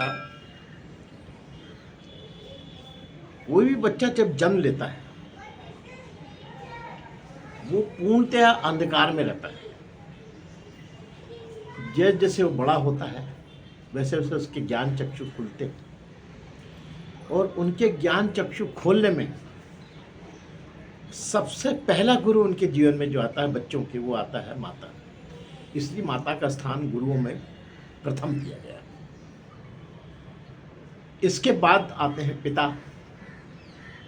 नमस्कार। कोई भी बच्चा जब जन्म लेता है वो पूर्णतया अंधकार में रहता है। जैसे जैसे वो बड़ा होता है वैसे वैसे उसके ज्ञान चक्षु खुलते हैं और उनके ज्ञान चक्षु खोलने में सबसे पहला गुरु उनके जीवन में जो आता है बच्चों के, वो आता है माता। इसलिए माता का स्थान गुरुओं में प्रथम दिया गया। इसके बाद आते हैं पिता,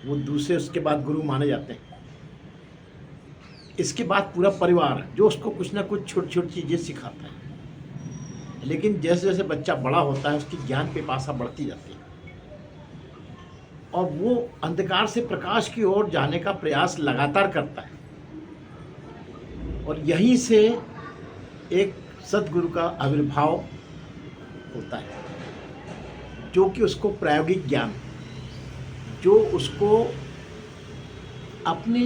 वो दूसरे उसके बाद गुरु माने जाते हैं। इसके बाद पूरा परिवार जो उसको कुछ ना कुछ छोटी छोटी चीज़ें सिखाता है। लेकिन जैसे जैसे बच्चा बड़ा होता है उसकी ज्ञान पिपासा बढ़ती जाती है और वो अंधकार से प्रकाश की ओर जाने का प्रयास लगातार करता है। और यहीं से एक सद्गुरु का आविर्भाव होता है जो कि उसको प्रायोगिक ज्ञान, जो उसको अपने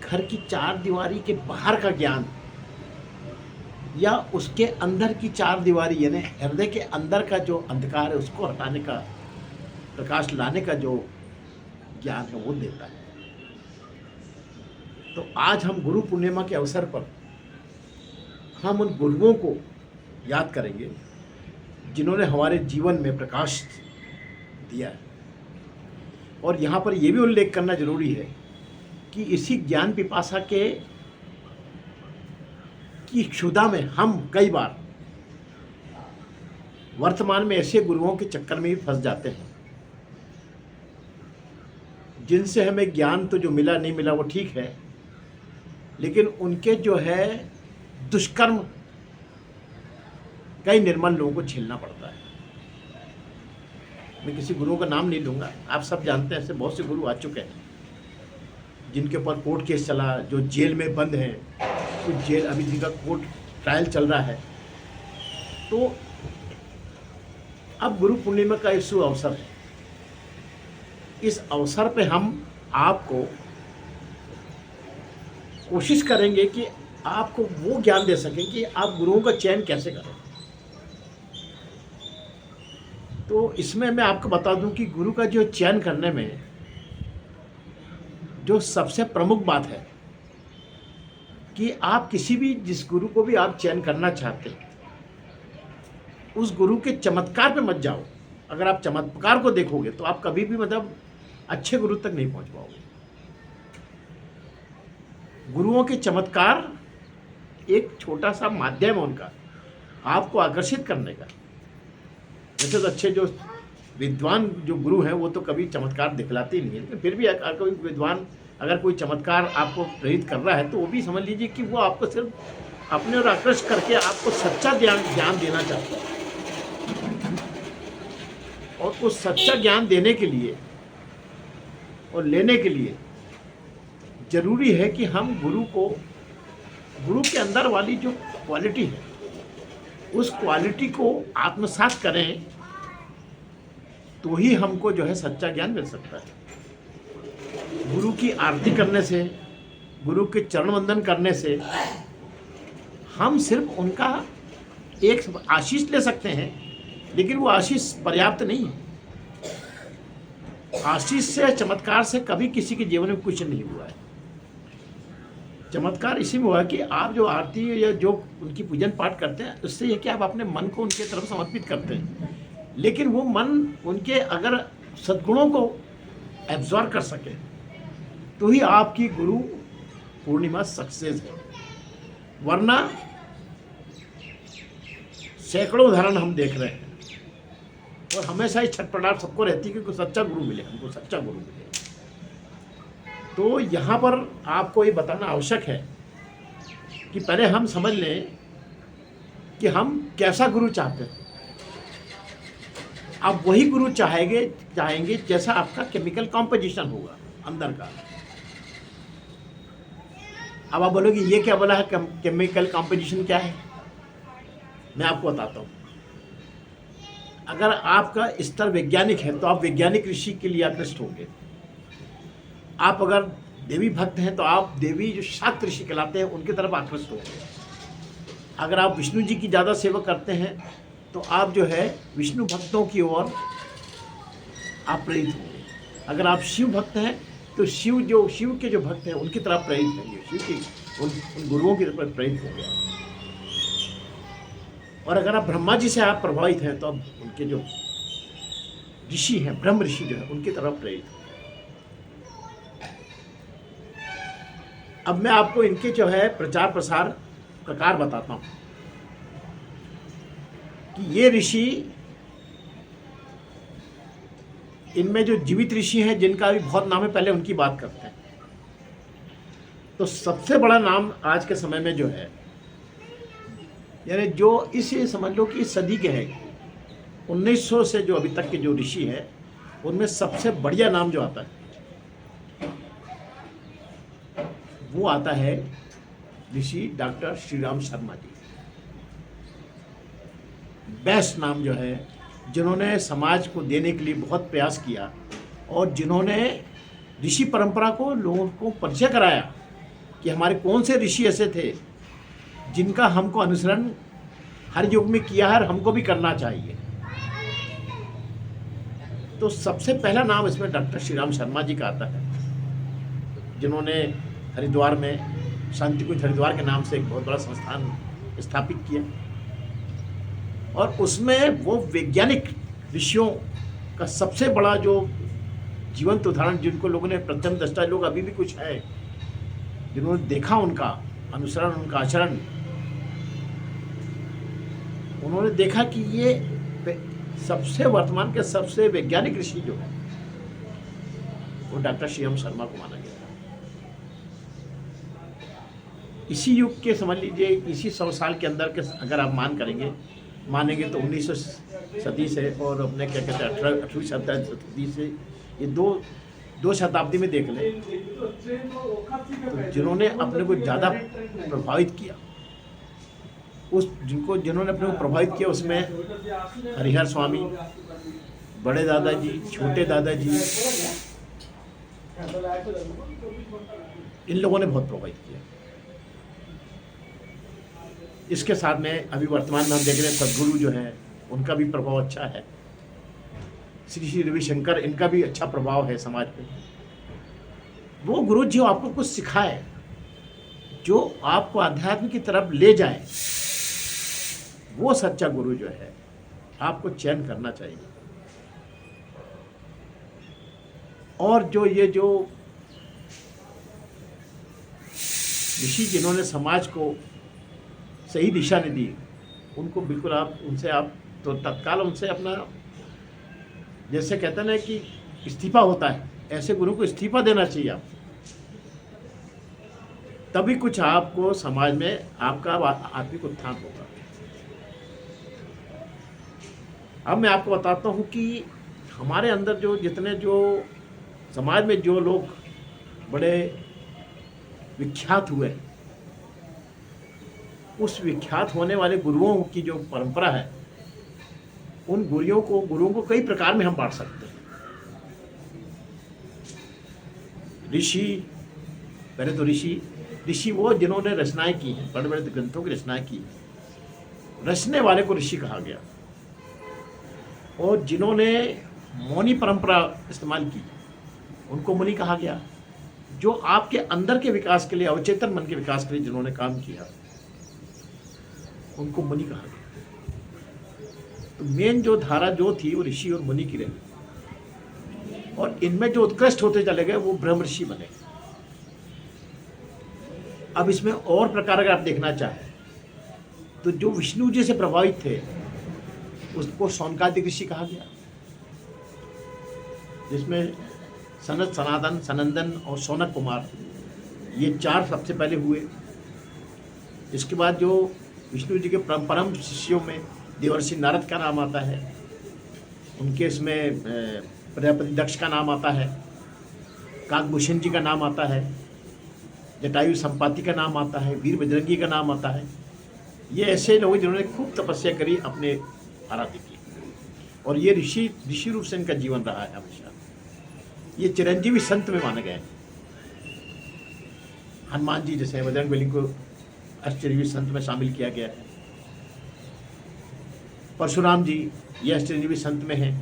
घर की चार दीवारी के बाहर का ज्ञान या उसके अंदर की चार दीवारी यानी हृदय के अंदर का जो अंधकार है उसको हटाने का, प्रकाश लाने का जो ज्ञान है वो देता है। तो आज हम गुरु पूर्णिमा के अवसर पर हम उन गुरुओं को याद करेंगे जिन्होंने हमारे जीवन में प्रकाश दिया है। और यहाँ पर यह भी उल्लेख करना जरूरी है कि इसी ज्ञान पिपासा की क्षुधा में हम कई बार वर्तमान में ऐसे गुरुओं के चक्कर में भी फंस जाते हैं जिनसे हमें ज्ञान तो जो मिला नहीं मिला वो ठीक है, लेकिन उनके जो है दुष्कर्म कई निर्मल लोगों को झेलना पड़ता है। मैं किसी गुरुओं का नाम नहीं लूँगा, आप सब जानते हैं ऐसे बहुत से गुरु आ चुके हैं जिनके ऊपर कोर्ट केस चला, जो जेल में बंद हैं, कुछ जेल अभी जिनका कोर्ट ट्रायल चल रहा है। तो अब गुरु पूर्णिमा का इस अवसर है, इस अवसर पे हम आपको कोशिश करेंगे कि आपको वो ज्ञान दे सकें कि आप गुरुओं का चयन कैसे करें। तो इसमें मैं आपको बता दूं कि गुरु का जो चयन करने में जो सबसे प्रमुख बात है कि आप किसी भी जिस गुरु को भी आप चयन करना चाहते हैं उस गुरु के चमत्कार पे मत जाओ। अगर आप चमत्कार को देखोगे तो आप कभी भी मतलब अच्छे गुरु तक नहीं पहुंच पाओगे। गुरुओं के चमत्कार एक छोटा सा माध्यम है उनका आपको आकर्षित करने का। जैसे तो अच्छे जो विद्वान जो गुरु हैं वो तो कभी चमत्कार दिखलाते ही नहीं है, लेकिन फिर भी अगर कोई विद्वान अगर कोई चमत्कार आपको प्रेरित कर रहा है तो वो भी समझ लीजिए कि वो आपको सिर्फ अपने और आकर्षित करके आपको सच्चा ज्ञान देना चाहता है। और उस सच्चा ज्ञान देने के लिए और लेने के लिए जरूरी है कि हम गुरु के अंदर वाली जो क्वालिटी है उस क्वालिटी को आत्मसात करें तो ही हमको जो है सच्चा ज्ञान मिल सकता है। गुरु की आरती करने से, गुरु के चरण वंदन करने से हम सिर्फ उनका एक आशीष ले सकते हैं, लेकिन वो आशीष पर्याप्त नहीं है। आशीष से, चमत्कार से कभी किसी के जीवन में कुछ नहीं हुआ है। चमत्कार इसी में हुआ कि आप जो आरती या जो उनकी पूजन पाठ करते हैं उससे ये कि आप अपने मन को उनके तरफ समर्पित करते हैं, लेकिन वो मन उनके अगर सद्गुणों को एब्जॉर्ब कर सके तो ही आपकी गुरु पूर्णिमा सक्सेस है। वरना सैकड़ों उदाहरण हम देख रहे हैं और हमेशा ही छटपटाहट सबको रहती है कि कोई सच्चा गुरु मिले, हमको सच्चा गुरु मिले। तो यहाँ पर आपको ये बताना आवश्यक है कि पहले हम समझ लें कि हम कैसा गुरु चाहते हैं। आप वही गुरु चाहेंगे जैसा आपका केमिकल कॉम्पोजिशन होगा अंदर का। अब आप बोलोगे ये क्या बोला है, केमिकल कॉम्पोजिशन क्या है? मैं आपको बताता हूँ। अगर आपका स्तर वैज्ञानिक है तो आप वैज्ञानिक ऋषि के लिए आकृष्ट होंगे। आप अगर देवी भक्त हैं तो आप देवी जो शाक्त ऋषि कहलाते हैं उनकी तरफ आकृष्ट होंगे। अगर आप विष्णु जी की ज़्यादा सेवा करते हैं तो आप जो है विष्णु भक्तों की ओर आप प्रेरित होंगे। अगर आप शिव भक्त हैं तो शिव के जो भक्त हैं उनकी तरफ प्रेरित होंगे, शिव के उन गुरुओं की तरफ प्रेरित होंगे। और अगर आप ब्रह्मा जी से आप प्रभावित हैं तो अब उनके जो ऋषि हैं, ब्रह्म ऋषि जो है, उनकी तरफ प्रेरित होंगे। अब मैं आपको इनके जो है प्रचार प्रसार प्रकार बताता हूं कि ये ऋषि, इनमें जो जीवित ऋषि हैं जिनका भी बहुत नाम है, पहले उनकी बात करते हैं। तो सबसे बड़ा नाम आज के समय में जो है, यानी जो इसे समझ लो कि इस सदी के है 1900 से जो अभी तक के जो ऋषि है, उनमें सबसे बढ़िया नाम जो आता है वो आता है ऋषि डॉक्टर श्री राम शर्मा जी। बेस्ट नाम जो है, जिन्होंने समाज को देने के लिए बहुत प्रयास किया और जिन्होंने ऋषि परंपरा को लोगों को परिचय कराया कि हमारे कौन से ऋषि ऐसे थे जिनका हमको अनुसरण हर युग में किया है और हमको भी करना चाहिए। तो सबसे पहला नाम इसमें डॉक्टर श्री राम शर्मा जी का आता है, जिन्होंने हरिद्वार में शांति कुंज हरिद्वार के नाम से एक बहुत बड़ा संस्थान स्थापित किया और उसमें वो वैज्ञानिक ऋषियों का सबसे बड़ा जो जीवंत उदाहरण, जिनको लोगों ने प्रथम दृष्टा लोग अभी भी कुछ है जिन्होंने देखा, उनका अनुसरण, उनका आचरण, उन्होंने देखा कि ये सबसे वर्तमान के सबसे वैज्ञानिक ऋषि जो है वो डॉक्टर श्री राम शर्मा को माना गया। इसी युग के समझ लीजिए, इसी 100 साल के अंदर के अगर आप मानेंगे तो 1900 सदी से और अपने क्या कहते हैं 18वीं शताब्दी से, ये दो शताब्दी में देख लें तो जिन्होंने अपने को ज़्यादा प्रभावित किया, जिन्होंने अपने को प्रभावित किया उसमें हरिहर स्वामी, बड़े दादाजी, छोटे दादाजी, इन लोगों ने बहुत प्रभावित किया। इसके साथ में अभी वर्तमान में हम देख रहे हैं सदगुरु जो हैं उनका भी प्रभाव अच्छा है, श्री श्री रविशंकर, इनका भी अच्छा प्रभाव है समाज पे। वो गुरु जो आपको कुछ सिखाए, जो आपको अध्यात्म की तरफ ले जाए, वो सच्चा गुरु जो है आपको चयन करना चाहिए। और जो ऋषि जिन्होंने समाज को सही दिशा नहीं दी, उनको बिल्कुल उनसे तो तत्काल उनसे अपना, जैसे कहते हैं ना कि इस्तीफा होता है, ऐसे गुरु को इस्तीफा देना चाहिए आप, तभी कुछ आपको समाज में आपका आत्मिक उत्थान होगा। अब मैं आपको बताता हूँ कि हमारे अंदर जो समाज में जो लोग बड़े विख्यात हुए, उस विख्यात होने वाले गुरुओं की जो परंपरा है, उन गुरुओं को कई प्रकार में हम बांट सकते हैं। ऋषि, पहले तो ऋषि वो जिन्होंने रचनाएं की हैं, बड़े बड़े ग्रंथों की रचनाएं की हैं, रचने वाले को ऋषि कहा गया। और जिन्होंने मौनी परंपरा इस्तेमाल की उनको मुनि कहा गया। जो आपके अंदर के विकास के लिए, अवचेतन मन के विकास के लिए जिन्होंने काम किया उनको मुनि कहा गया। तो मेन जो धारा जो थी वो ऋषि और मुनि की रही, और इनमें जो उत्कृष्ट होते चले गए वो ब्रह्म ऋषि बने। अब इसमें और प्रकार अगर आप देखना चाहें तो जो विष्णु जी से प्रभावित थे उसको सौनकादिक ऋषि कहा गया, जिसमें सनत, सनातन, सनंदन और सौनक कुमार, ये 4 सबसे पहले हुए। इसके बाद जो विष्णु जी के परम शिष्यों में देवर्षि नारद का नाम आता है, उनके इसमें प्रजापति दक्ष का नाम आता है, काकभूषण जी का नाम आता है, जटायु संपाति का नाम आता है, वीर बजरंगी का नाम आता है। ये ऐसे लोग जिन्होंने खूब तपस्या करी, अपने आराध्य की, और ये ऋषि रूप से इनका जीवन रहा है हमेशा। ये चिरंजीवी संत में माने गए। हनुमान जी जैसे बजरंगबली को अष्टचिरंजीवी संत में शामिल किया गया है। परशुराम जी ये अष्टजीवी संत में हैं।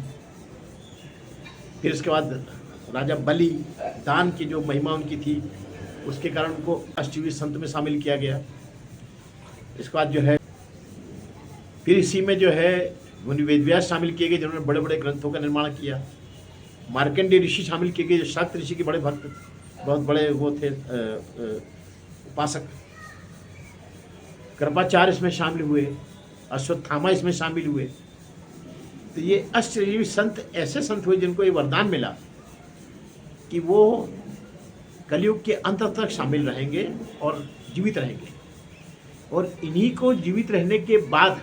फिर इसके बाद राजा बलि, दान की जो महिमा उनकी थी उसके कारण उनको अष्टजीवी संत में शामिल किया गया। इसके बाद जो है फिर इसी में जो है मुनि वेदव्यास शामिल किए गए जिन्होंने बड़े बड़े ग्रंथों का निर्माण किया। मार्कंडेय ऋषि शामिल किए गए जो शाक्त ऋषि के बड़े भक्त, बहुत बड़े वो थे उपासक। कृपाचार्य इसमें शामिल हुए, अश्वत्थामा इसमें शामिल हुए। तो ये अष्टजीवी संत ऐसे संत हुए जिनको ये वरदान मिला कि वो कलयुग के अंत तक शामिल रहेंगे और जीवित रहेंगे। और इन्हीं को जीवित रहने के बाद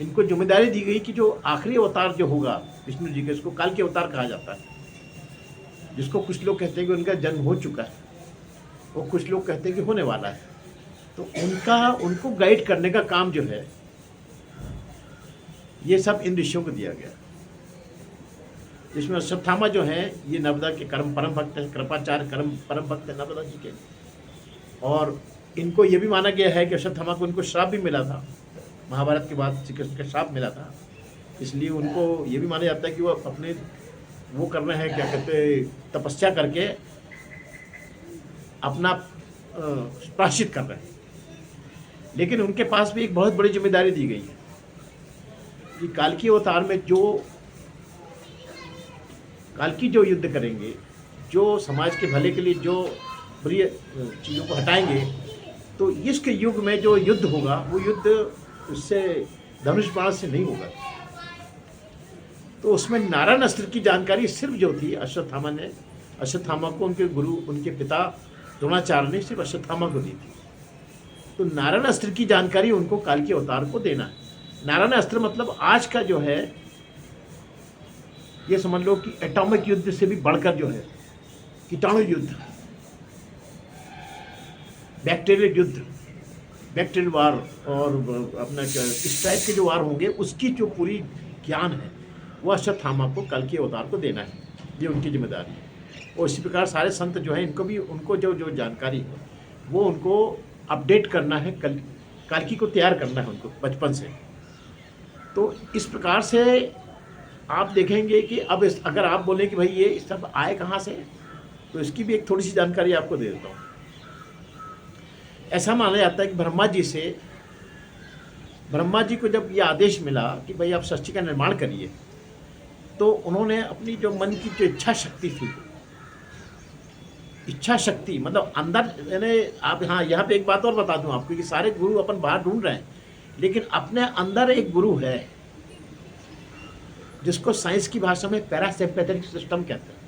इनको जिम्मेदारी दी गई कि जो आखिरी अवतार जो होगा विष्णु जी के, इसको काल के अवतार कहा जाता है, जिसको कुछ लोग कहते हैं कि उनका जन्म हो चुका है, वो कुछ लोग कहते हैं कि होने वाला है। तो उनको गाइड करने का काम जो है ये सब इन ऋषियों को दिया गया। जिसमें अश्वत्थामा जो हैं ये नर्मदा के परम भक्त हैं, कृपाचार्य परम भक्त हैं नर्मदा जी के। और इनको ये भी माना गया है कि अश्वत्थामा को इनको श्राप भी मिला था, महाभारत के बाद श्री कृष्ण का श्राप मिला था। इसलिए उनको ये भी माना जाता है कि वो अपने वो कर रहे हैं, क्या कहते हैं, तपस्या करके अपना प्रायश्चित कर रहे हैं। लेकिन उनके पास भी एक बहुत बड़ी जिम्मेदारी दी गई है कि काल्की अवतार में काल्की जो युद्ध करेंगे, जो समाज के भले के लिए जो बुरी चीज़ों को हटाएंगे, तो इसके युग में जो युद्ध होगा वो युद्ध उससे धनुष बाण से नहीं होगा। तो उसमें नारायण अस्त्र की जानकारी सिर्फ जो थी अश्वत्थामा को उनके गुरु, उनके पिता द्रोणाचार्य ने सिर्फ अश्वत्थामा को दी थी। तो नारायण अस्त्र की जानकारी उनको काल्की अवतार को देना है। नारायण अस्त्र मतलब आज का जो है ये समझ लो कि एटॉमिक युद्ध से भी बढ़कर जो है कीटाणु युद्ध, बैक्टीरियल युद्ध, बैक्टीरियल वार और अपना क्या इस टाइप के जो वार होंगे उसकी जो पूरी ज्ञान है वो अश्वत्थामा को काल्की अवतार को देना है। ये उनकी जिम्मेदारी है। और इसी प्रकार सारे संत जो हैं इनको भी उनको जो जानकारी है वो उनको अपडेट करना है, काल्की को तैयार करना है उनको बचपन से। तो इस प्रकार से आप देखेंगे कि अब अगर आप बोलें कि भाई ये सब आए कहाँ से, तो इसकी भी एक थोड़ी सी जानकारी आपको दे देता हूँ। ऐसा माना जाता है कि ब्रह्मा जी को जब ये आदेश मिला कि भाई आप सृष्टि का निर्माण करिए, तो उन्होंने अपनी जो मन की जो इच्छा शक्ति थी, इच्छा शक्ति मतलब अंदर, यानी आप हाँ यहाँ पे एक बात और बता दूं आपको कि सारे गुरु अपन बाहर ढूंढ रहे हैं, लेकिन अपने अंदर एक गुरु है जिसको साइंस की भाषा में पैरासिम्पैथेटिक सिस्टम कहते हैं।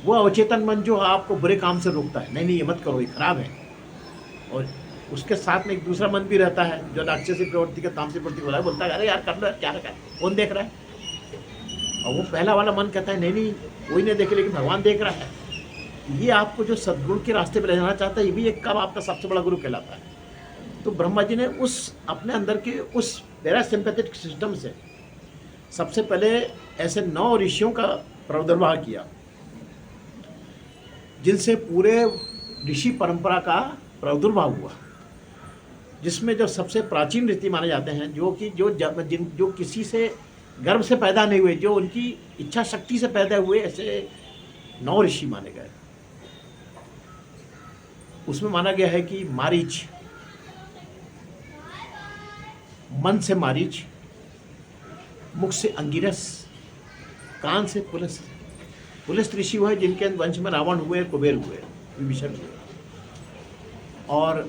वो अवचेतन मन जो आपको बुरे काम से रोकता है, नहीं ये मत करो, ये खराब है। और उसके साथ में एक दूसरा मन भी रहता है जो राक्षसी प्रवृत्ति का तामसी प्रवृत्ति हो रहा है, बोलता है अरे यार कर लो, क्या रखा है, कौन देख रहा है। और वो पहला वाला मन कहता है नहीं कोई नहीं देखे, लेकिन भगवान देख रहा है। ये आपको जो सद्गुण के रास्ते पर ले जाना चाहता है, ये भी एक काम आपका सबसे बड़ा गुरु कहलाता है। तो ब्रह्मा जी ने उस अपने अंदर के उस पैरासिम्पैथेटिक सिस्टम से सबसे पहले ऐसे 9 ऋषियों का प्रादुर्भाव किया, जिनसे पूरे ऋषि परंपरा का प्रादुर्भाव हुआ, जिसमें जो सबसे प्राचीन ऋषि माने जाते हैं जो कि जो किसी से गर्भ से पैदा नहीं हुए, जो उनकी इच्छा शक्ति से पैदा हुए, ऐसे 9 ऋषि माने गए। उसमें माना गया है कि मारीच, मन से मारीच, मुख से अंगिरस, कान से पुलस्त। पुलस्त ऋषि हुए जिनके वंश में रावण हुए, कुबेर हुए, विभीषण हुए। और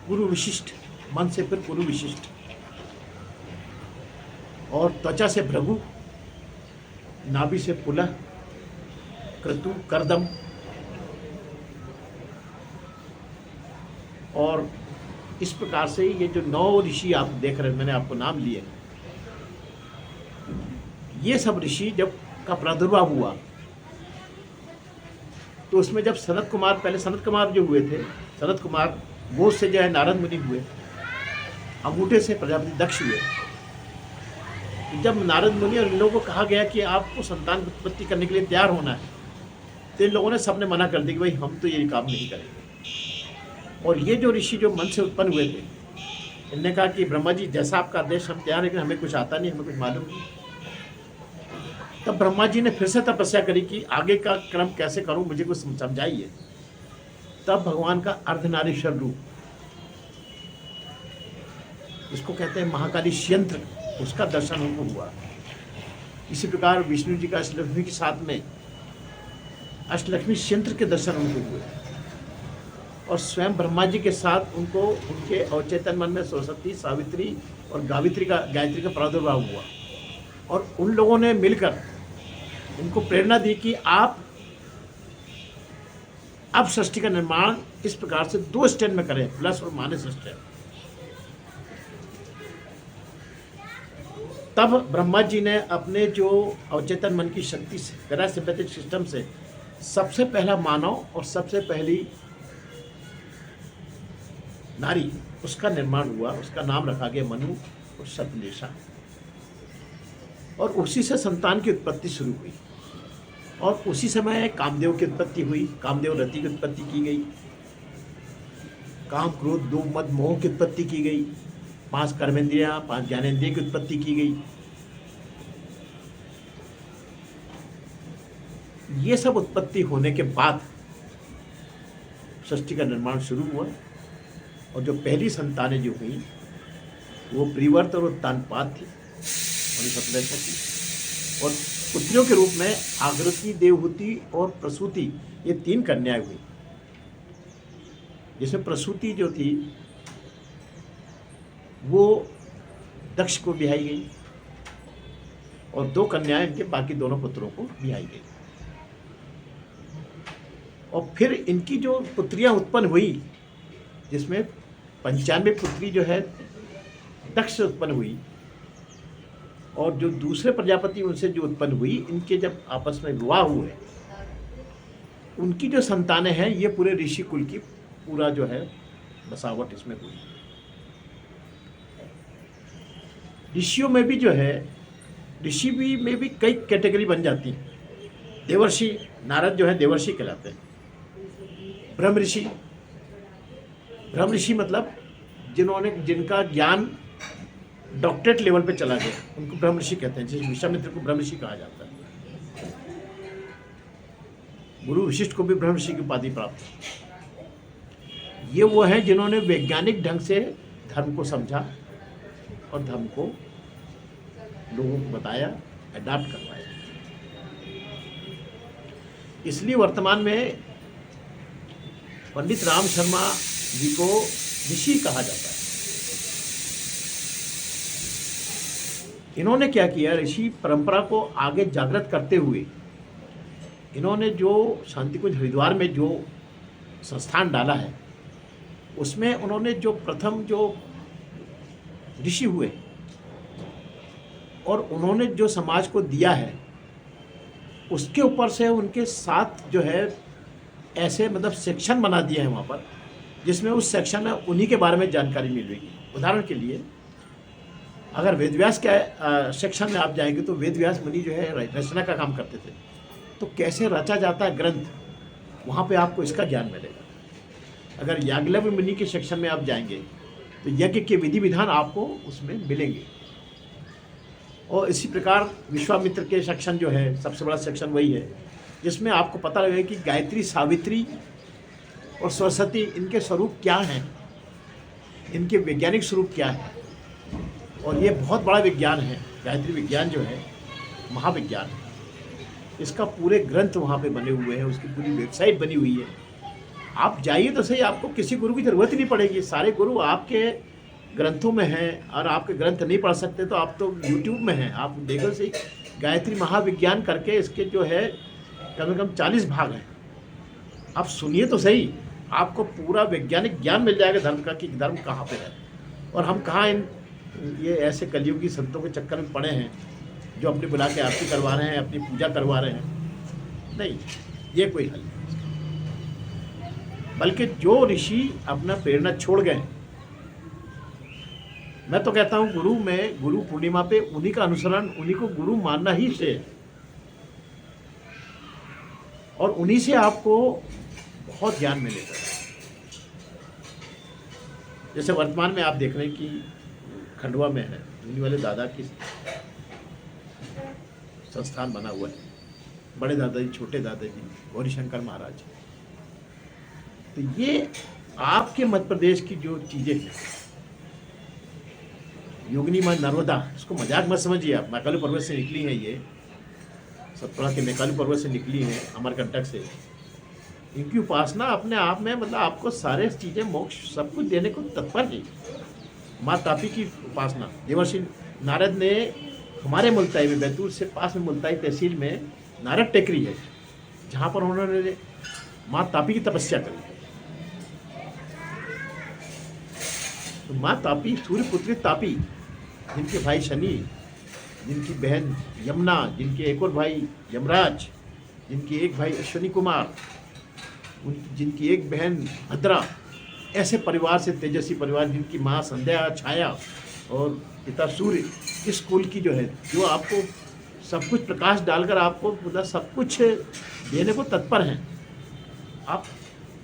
पुरु विशिष्ट, मन से फिर पुरु विशिष्ट, और त्वचा से भृगु, नाभि से पुलह, क्रतु, करदम। और इस प्रकार से ये जो 9 ऋषि आप देख रहे हैं, मैंने आपको नाम लिए, ये सब ऋषि जब का प्रादुर्भाव हुआ तो उसमें जब सनत कुमार जो हुए थे, सनत कुमार गोद से जो है नारद मुनि हुए, अंगूठे से प्रजापति दक्ष हुए। जब नारद मुनि और इन लोगों को कहा गया कि आपको संतान उत्पत्ति करने के लिए तैयार होना है, तो इन लोगों ने सबने मना कर दिया कि भाई हम तो ये काम नहीं करेंगे। और ये जो ऋषि जो मन से उत्पन्न हुए थे, इन्होंने कहा कि ब्रह्मा जी जैसा आपका आदेश हम तैयार, लेकिन हमें कुछ आता नहीं, हमें कुछ मालूम नहीं। तब ब्रह्मा जी ने फिर से तपस्या करी कि आगे का क्रम कैसे करूं, मुझे कुछ समझाइए। तब भगवान का अर्धनारीश्वर रूप, इसको कहते हैं महाकाली यंत्र, उसका दर्शन उनको हुआ। इसी प्रकार विष्णु जी का अष्टलक्ष्मी के साथ में अष्टलक्ष्मी यंत्र के दर्शन उनको हुए, और स्वयं ब्रह्मा जी के साथ उनको उनके अवचेतन मन में सरस्वती, सावित्री और गायत्री का प्रादुर्भाव हुआ। और उन लोगों ने मिलकर उनको प्रेरणा दी कि आप अब सृष्टि का निर्माण इस प्रकार से 2 स्टैंड में करें, प्लस और माइनस स्टैंड। तब ब्रह्मा जी ने अपने जो अवचेतन मन की शक्ति से, पैरासिम्पैथिक सिस्टम से, सबसे पहला मानव और सबसे पहली नारी, उसका निर्माण हुआ। उसका नाम रखा गया मनु और शतलेशा, और उसी से संतान की उत्पत्ति शुरू हुई। और उसी समय कामदेव की उत्पत्ति हुई, कामदेव रति की उत्पत्ति की गई, काम क्रोध लोभ मद मोह की उत्पत्ति की गई, 5 कर्मेंद्रियां 5 ज्ञानेंद्रिय की उत्पत्ति की गई। ये सब उत्पत्ति होने के बाद सृष्टि का निर्माण शुरू हुआ। और जो पहली संतानें जो हुई वो प्रिवर्त और उत्तानपाद थी, और पुत्रियों के रूप में आकृति, देवहूति और प्रसूति, ये 3 कन्याएं हुई, जिसमें प्रसूति जो थी वो दक्ष को ब्याही गई, और 2 कन्याएं इनके बाकी दोनों पुत्रों को ब्याही गई। और फिर इनकी जो पुत्रियां उत्पन्न हुई, जिसमें 95 पुत्री जो है दक्ष से उत्पन्न हुई, और जो दूसरे प्रजापति उनसे जो उत्पन्न हुई, इनके जब आपस में विवाह हुए, उनकी जो संतानें हैं ये पूरे ऋषि कुल की पूरा जो है बसावट इसमें हुई। ऋषियों में भी जो है, ऋषि भी में भी कई कैटेगरी बन जाती हैं। देवर्षि, नारद जो है देवर्षि कहलाते हैं। ब्रह्म ऋषि मतलब जिनका ज्ञान डॉक्टरेट लेवल पे चला गया, उनको ब्रह्म ऋषि कहते हैं। जैसे विश्वामित्र को ब्रह्म ऋषि कहा जाता है, गुरु वशिष्ठ को भी ब्रह्म ऋषि की उपाधि प्राप्त है। ये वो हैं जिन्होंने वैज्ञानिक ढंग से धर्म को समझा और धर्म को लोगों को बताया, अडॉप्ट करवाया। इसलिए वर्तमान में पंडित राम शर्मा जी को ऋषि कहा जाता है। इन्होंने क्या किया, ऋषि परंपरा को आगे जागृत करते हुए इन्होंने जो शांतिकुंज हरिद्वार में जो संस्थान डाला है, उसमें उन्होंने जो प्रथम जो ऋषि हुए और उन्होंने जो समाज को दिया है, उसके ऊपर से उनके साथ जो है ऐसे मतलब सेक्शन बना दिए हैं वहाँ पर, जिसमें उस सेक्शन में उन्हीं के बारे में जानकारी मिलेगी। उदाहरण के लिए अगर वेदव्यास के सेक्शन में आप जाएंगे तो वेदव्यास मुनि जो है रचना का काम करते थे, तो कैसे रचा जाता है ग्रंथ, वहाँ पे आपको इसका ज्ञान मिलेगा। अगर याज्ञवल्क्य मुनि के सेक्शन में आप जाएंगे तो यज्ञ के विधि विधान आपको उसमें मिलेंगे। और इसी प्रकार विश्वामित्र के सेक्शन जो है सबसे बड़ा सेक्शन वही है, जिसमें आपको पता लगेगा कि गायत्री, सावित्री और सरस्वती इनके स्वरूप क्या हैं, इनके वैज्ञानिक स्वरूप क्या है। और ये बहुत बड़ा विज्ञान है। गायत्री विज्ञान जो है महाविज्ञान है। इसका पूरे ग्रंथ वहाँ पे बने हुए हैं, उसकी पूरी वेबसाइट बनी हुई है। आप जाइए तो सही, आपको किसी गुरु की ज़रूरत ही नहीं पड़ेगी। सारे गुरु आपके ग्रंथों में हैं, और आपके ग्रंथ नहीं पढ़ सकते तो आप तो यूट्यूब में हैं, आप देखो सही। गायत्री महाविज्ञान करके इसके जो है कम से कम 40 भाग हैं। आप सुनिए तो सही, आपको पूरा वैज्ञानिक ज्ञान मिल जाएगा धर्म का, कि धर्म कहाँ पे है और हम कहाँ ये ऐसे कलयुगी संतों के चक्कर में पड़े हैं जो अपनी बुला के आरती करवा रहे हैं, अपनी पूजा करवा रहे हैं। नहीं, ये कोई हल नहीं। बल्कि जो ऋषि अपना प्रेरणा छोड़ गए, मैं तो कहता हूँ गुरु पूर्णिमा पे उन्हीं का अनुसरण, उन्हीं को गुरु मानना ही से, और उन्हीं से आपको बहुत ज्ञान मिलेगा। जैसे वर्तमान में आप देख रहे हैं कि खंडवा में है धुनी वाले दादा की संस्थान बना हुआ है, बड़े दादाजी, छोटे दादाजी, गौरीशंकर महाराज। तो ये आपके मध्य प्रदेश की जो चीज़ें हैं, योगिनी माँ नर्मदा, इसको मजाक मत समझिए आप, मैकालू पर्वत से निकली हैं ये, सतपुड़ा के मैकालू पर्वत से निकली हैं, अमरकंटक से। इनकी उपासना अपने आप में मतलब आपको सारे चीज़ें, मोक्ष सब कुछ देने को तत्पर है। माँ तापी की उपासना, देवर्षि नारद ने हमारे मुल्ताई में, बैतूल से पास में मुल्ताई तहसील में नारद टेकरी है, जहाँ पर उन्होंने माँ तापी की तपस्या करी। तो माँ तापी, सूर्यपुत्री तापी, जिनके भाई शनि, जिनकी बहन यमुना, जिनके एक और भाई यमराज, जिनकी एक भाई अश्विनी कुमार, जिनकी एक बहन भद्रा, ऐसे परिवार से तेजस्वी परिवार, जिनकी माँ संध्या छाया और पिता सूर्य, इस कुल की जो है, जो आपको सब कुछ प्रकाश डालकर आपको मतलब सब कुछ देने को तत्पर हैं। आप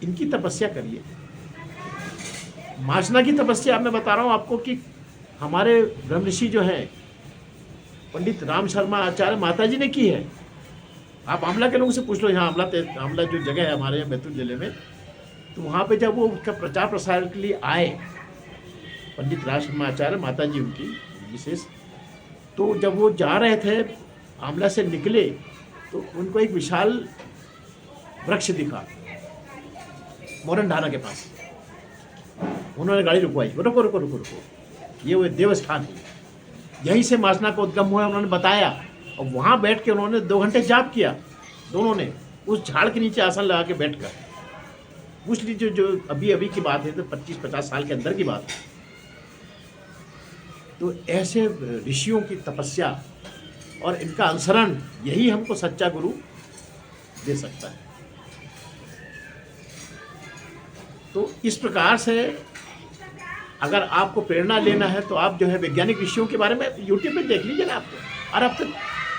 इनकी तपस्या करिए। मार्जना की तपस्या मैं बता रहा हूँ आपको कि हमारे ब्रह्म ऋषि जो हैं पंडित राम शर्मा आचार्य माता जी ने की है। आप आमला के लोगों से पूछ लो, यहाँ आमला जो जगह है हमारे यहाँ बैतूल जिले में, तो वहाँ पे जब वो उसका प्रचार प्रसार के लिए आए पंडित राम शर्मा आचार्य माता जी उनकी विशेष, तो जब वो जा रहे थे आमला से निकले तो उनको एक विशाल वृक्ष दिखा मोरन ढाना के पास। उन्होंने गाड़ी रुकवाई, रुको रुको रुको रुको, ये वो देवस्थान है, यहीं से मार्जना का उद्गम हुआ, उन्होंने बताया। और वहाँ बैठ के उन्होंने 2 घंटे जाप किया, दोनों ने उस झाड़ के नीचे आसन लगा के बैठ कर। पूछ लीजिए, जो अभी अभी की बात है, तो 25-50 साल के अंदर की बात है। तो ऐसे ऋषियों की तपस्या और इनका अनुसरण, यही हमको सच्चा गुरु दे सकता है। तो इस प्रकार से अगर आपको प्रेरणा लेना है तो आप जो है वैज्ञानिक ऋषियों के बारे में यूट्यूब पे देख लीजिए ना आपको, और अब तो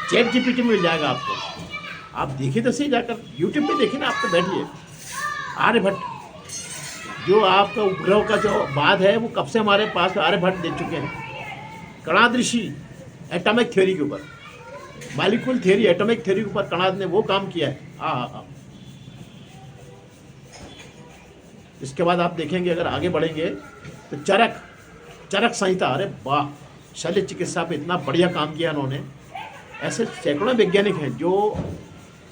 चैट जीपीटी मिल जाएगा आपको, आप देखिए तो सही जाकर यूट्यूब पे देखिए ना, आप तो बैठिए। आर्यभट्ट जो आपका उपग्रह का जो बात है वो कब से हमारे पास आर्यभट्ट दे चुके हैं। कणाद ऋषि एटॉमिक थ्योरी के ऊपर, मॉलिक्यूल थ्योरी, एटॉमिक थ्योरी के ऊपर कणाद ने वो काम किया है। हाँ। इसके बाद आप देखेंगे, अगर आगे बढ़ेंगे तो चरक संहिता, अरे वाह, शल्य चिकित्सा पे इतना बढ़िया काम किया उन्होंने। ऐसे सैकड़ों वैज्ञानिक हैं जो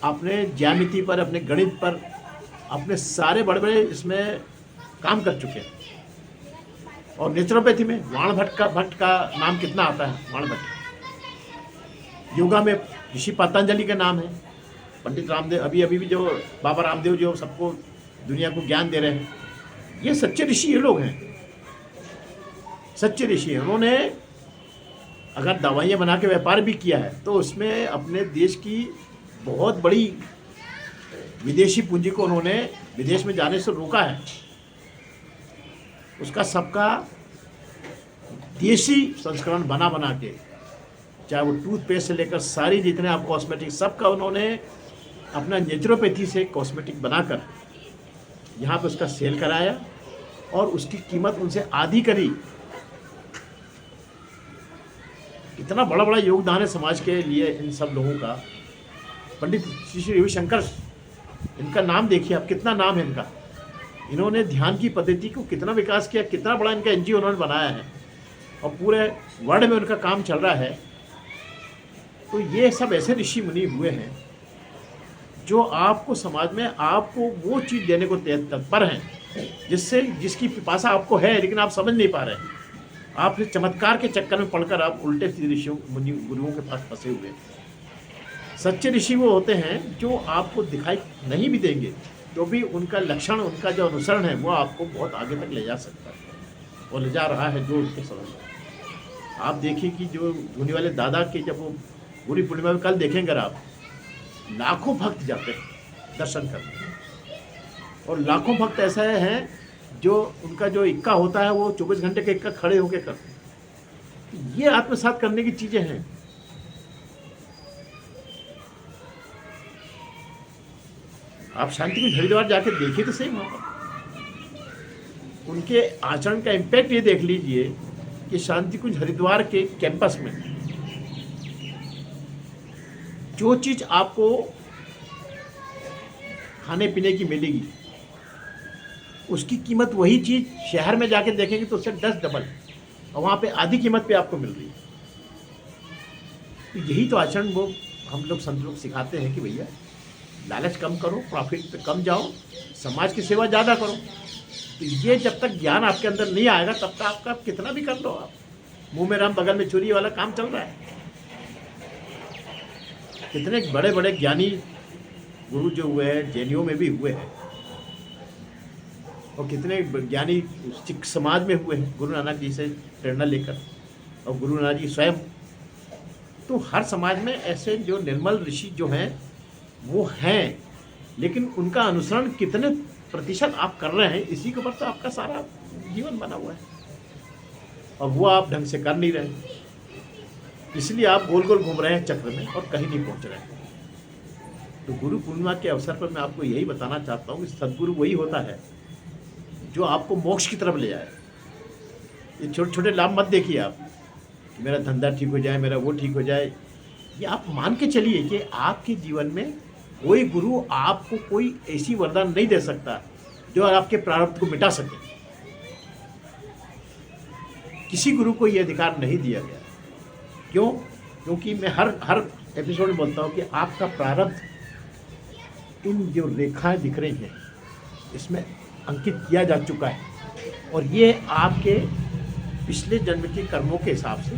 अपने ज्यामिति पर, अपने गणित पर, अपने सारे बड़े बड़े इसमें काम कर चुके हैं। और नेचुरोपैथी में भट्ट का नाम कितना आता है, भट्ट। योगा में ऋषि पतंजलि का नाम है। पंडित रामदेव, अभी भी जो बाबा रामदेव जो सबको दुनिया को ज्ञान दे रहे हैं, ये सच्चे ऋषि ये लोग हैं, सच्चे ऋषि हैं। उन्होंने अगर दवाइयाँ बना के व्यापार भी किया है तो उसमें अपने देश की बहुत बड़ी विदेशी पूंजी को उन्होंने विदेश में जाने से रोका है। उसका सबका देशी संस्करण बना के, चाहे वो टूथपेस्ट से लेकर सारी जितने आप कॉस्मेटिक, सबका उन्होंने अपना नेचुरोपैथी से कॉस्मेटिक बनाकर यहाँ पे उसका सेल कराया और उसकी कीमत उनसे आधी करी। इतना बड़ा बड़ा योगदान है समाज के लिए इन सब लोगों का। पंडित श्री रविशंकर, इनका नाम देखिए आप, कितना नाम है इनका। इन्होंने ध्यान की पद्धति को कितना विकास किया, कितना बड़ा इनका एनजीओ उन्होंने बनाया है और पूरे वर्ल्ड में उनका काम चल रहा है। तो ये सब ऐसे ऋषि मुनि हुए हैं जो आपको समाज में आपको वो चीज़ देने को तत्पर हैं जिसकी पिपासा आपको है, लेकिन आप समझ नहीं पा रहे हैं। आप फिर चमत्कार के चक्कर में पढ़कर आप उल्टे सीधे ऋषियों मुनि गुरुओं के पास फंसे हुए हैं। सच्चे ऋषि वो होते हैं जो आपको दिखाई नहीं भी देंगे, तो भी उनका लक्षण, उनका जो अनुसरण है वो आपको बहुत आगे तक ले जा सकता है और ले जा रहा है जो उसको समझ। आप देखिए कि जो धुनी वाले दादा के जब वो गुरु पूर्णिमा में कल देखेंगे आप, लाखों भक्त जाते हैं दर्शन करने, और लाखों भक्त ऐसा हैं जो उनका जो इक्का होता है वो 24 घंटे का इक्का खड़े होकर करते हैं। ये आत्मसात करने की चीज़ें हैं। आप शांति कुंज हरिद्वार जाके देखिए तो सही वहाँ पर। उनके आचरण का इम्पैक्ट ये देख लीजिए कि शांति कुंज हरिद्वार के कैंपस में जो चीज़ आपको खाने पीने की मिलेगी, उसकी कीमत वही चीज़ शहर में जाके देखेंगे तो उससे 10 डबल, और वहाँ पे आधी कीमत पे आपको मिल रही है। तो यही तो आचरण वो हम लोग संत लोग सिखाते हैं कि भैया लालच कम करो, प्रॉफिट पे कम जाओ, समाज की सेवा ज़्यादा करो। तो ये जब तक ज्ञान आपके अंदर नहीं आएगा तब तक आपका कितना भी कर लो आप, मुंह में राम बगल में छुरी वाला काम चल रहा है। कितने बड़े बड़े ज्ञानी गुरु जो हुए हैं जैनियों में भी हुए हैं, और कितने ज्ञानी सिख समाज में हुए हैं गुरु नानक जी से प्रेरणा लेकर, और गुरु नानक जी स्वयं। तो हर समाज में ऐसे जो निर्मल ऋषि जो हैं वो हैं, लेकिन उनका अनुसरण कितने प्रतिशत आप कर रहे हैं, इसी के ऊपर तो आपका सारा जीवन बना हुआ है, और वो आप ढंग से कर नहीं रहे, इसलिए आप गोल गोल घूम रहे हैं चक्र में और कहीं नहीं पहुंच रहे हैं। तो गुरु पूर्णिमा के अवसर पर मैं आपको यही बताना चाहता हूँ कि सद्गुरु वही होता है जो आपको मोक्ष की तरफ ले जाए। ये छोटे छोटे लाभ मत देखिए आप, मेरा धंधा ठीक हो जाए, मेरा वो ठीक हो जाए। ये आप मान के चलिए कि आपके जीवन में कोई गुरु आपको कोई ऐसी वरदान नहीं दे सकता जो आपके प्रारब्ध को मिटा सके। किसी गुरु को ये अधिकार नहीं दिया गया। क्यों? क्योंकि मैं हर एपिसोड में बोलता हूँ कि आपका प्रारब्ध इन जो रेखाएं दिख रही हैं इसमें अंकित किया जा चुका है, और ये आपके पिछले जन्म के कर्मों के हिसाब से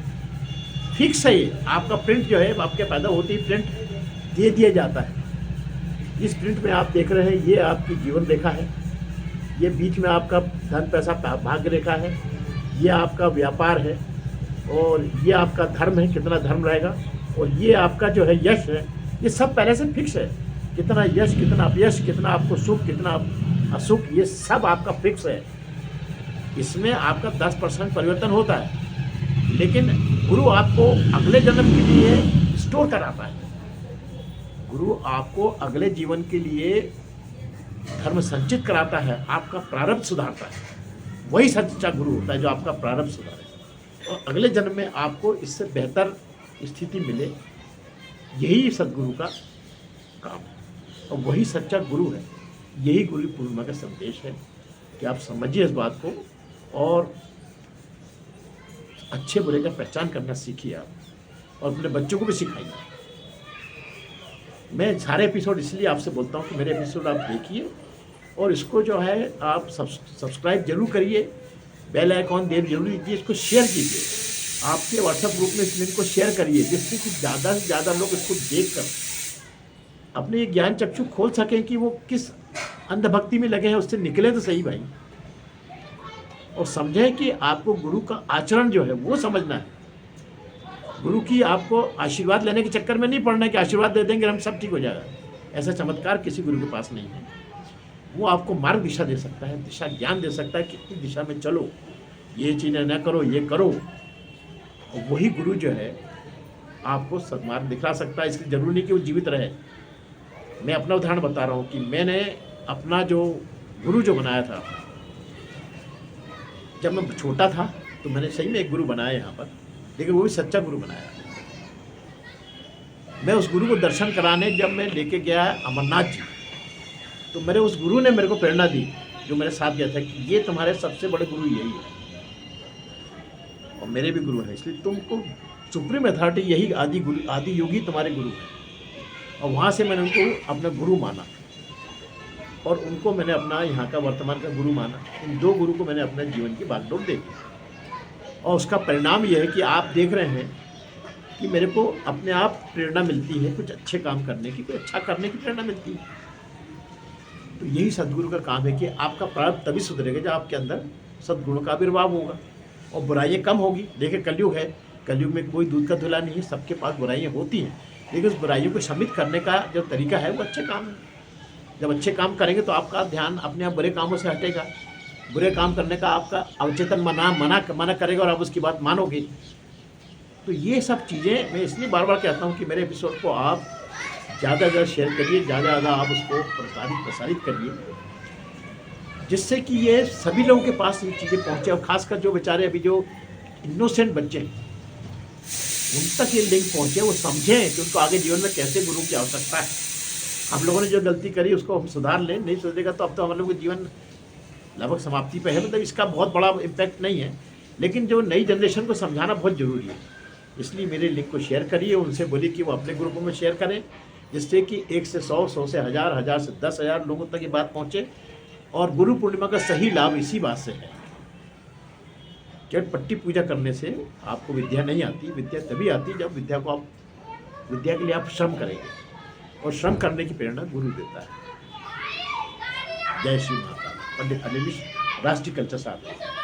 फिक्स है। ये आपका प्रिंट जो है आपके पैदा होते ही प्रिंट दे दिया जाता है। इस प्रिंट में आप देख रहे हैं ये आपकी जीवन रेखा है, ये बीच में आपका धन पैसा भाग्य रेखा है, ये आपका व्यापार है, और ये आपका धर्म है, कितना धर्म रहेगा, और ये आपका जो है यश है। ये सब पहले से फिक्स है, कितना यश, कितना अपयश, कितना आपको सुख, कितना असुख, ये सब आपका फिक्स है। इसमें आपका 10% परिवर्तन होता है, लेकिन गुरु आपको अगले जन्म के लिए स्टोर कराता है। गुरु आपको अगले जीवन के लिए धर्म संचित कराता है, आपका प्रारब्ध सुधारता है। वही सच्चा गुरु होता है जो आपका प्रारब्ध सुधारे और अगले जन्म में आपको इससे बेहतर स्थिति मिले। यही सद्गुरु का काम है, और वही सच्चा गुरु है। यही गुरु पूर्णिमा का संदेश है कि आप समझिए इस बात को और अच्छे बुरे का पहचान करना सीखिए आप, और अपने बच्चों को भी सिखाइए। मैं सारे एपिसोड इसलिए आपसे बोलता हूँ कि मेरे एपिसोड आप देखिए, और इसको जो है आप सब्सक्राइब जरूर करिए, बेल आइकॉन दे जरूर दीजिए, इसको शेयर कीजिए, आपके व्हाट्सएप ग्रुप में इस लिंक को शेयर करिए, जिससे कि ज़्यादा से ज़्यादा लोग इसको देखकर अपने ये ज्ञान चक्षु खोल सकें कि वो किस अंधभक्ति में लगे हैं, उससे निकले तो सही भाई, और समझें कि आपको गुरु का आचरण जो है वो समझना है। गुरु की आपको आशीर्वाद लेने के चक्कर में नहीं पड़ना है कि आशीर्वाद दे देंगे हम सब ठीक हो जाएगा। ऐसा चमत्कार किसी गुरु के पास नहीं है। वो आपको मार्ग दिशा दे सकता है, दिशा ज्ञान दे सकता है, कितनी दिशा में चलो, ये चीज़ें न करो, ये करो। और वही गुरु जो है आपको सदमार्ग दिखा सकता है। इसलिए जरूरी नहीं कि वो जीवित रहे। मैं अपना उदाहरण बता रहा हूँ कि मैंने अपना जो गुरु जो बनाया था, जब मैं छोटा था तो मैंने सही में एक गुरु बनाया यहाँ पर, लेकिन वो भी सच्चा गुरु बनाया। मैं उस गुरु को दर्शन कराने जब मैं लेके गया अमरनाथ जी, तो मेरे उस गुरु ने मेरे को प्रेरणा दी, जो मेरे साथ गया था, कि ये तुम्हारे सबसे बड़े गुरु यही है, और मेरे भी गुरु हैं, इसलिए तुमको सुप्रीम अथॉरिटी यही आदि योगी तुम्हारे गुरु हैं। और वहाँ से मैंने उनको अपना गुरु माना, और उनको मैंने अपना यहाँ का वर्तमान का गुरु माना। इन दो गुरु को मैंने अपने जीवन की बागडोर देखी, और उसका परिणाम यह है कि आप देख रहे हैं कि मेरे को अपने आप प्रेरणा मिलती है कुछ अच्छे काम करने की, कोई अच्छा करने की प्रेरणा मिलती है। तो यही सद्गुरु का काम है कि आपका प्रारब्ध तभी सुधरेगा जब आपके अंदर सद्गुणों का आविर्भाव होगा और बुराइयाँ कम होगी। देखिए कलयुग है, कलयुग में कोई दूध का धुला नहीं है, सबके पास बुराइयाँ होती हैं, लेकिन उस बुराइयों को शमित करने का जो तरीका है वो अच्छे काम है। जब अच्छे काम करेंगे तो आपका ध्यान अपने आप बुरे कामों से हटेगा, बुरे काम करने का आपका अवचेतन मना करेगा और आप उसकी बात मानोगे। तो ये सब चीज़ें मैं इसलिए बार बार कहता हूँ कि मेरे एपिसोड को आप ज़्यादा से ज़्यादा शेयर करिए, ज़्यादा से ज़्यादा आप उसको प्रसारित करिए, जिससे कि ये सभी लोगों के पास ये चीज़ें पहुँचे, और खासकर जो बेचारे अभी जो इनोसेंट बच्चे हैं उन तक ये लिंक पहुँचे, वो समझें कि उनको आगे जीवन में कैसे गुरु की आवश्यकता है। हम लोगों ने जो गलती करी उसको हम सुधार लें, नहीं सुधरेगा तो अब तो हम लोग का जीवन लगभग समाप्ति पे है, मतलब इसका बहुत बड़ा इम्पैक्ट नहीं है, लेकिन जो नई जनरेशन को समझाना बहुत ज़रूरी है। इसलिए मेरे लिंक को शेयर करिए, उनसे बोलिए कि वो अपने ग्रुपों में शेयर करें, जिससे कि 1 से 100, 100 से 1000, 1000 से 10,000 लोगों तक ये बात पहुँचे। और गुरु पूर्णिमा का सही लाभ इसी बात से है, केवल पट्टी पूजा करने से आपको विद्या नहीं आती। विद्या तभी आती जब विद्या के लिए आप श्रम करेंगे, और श्रम करने की प्रेरणा गुरु देता है। जय श्री माता। पंडित अनिल मिश्र, राष्ट्रीय कल्चर साथ।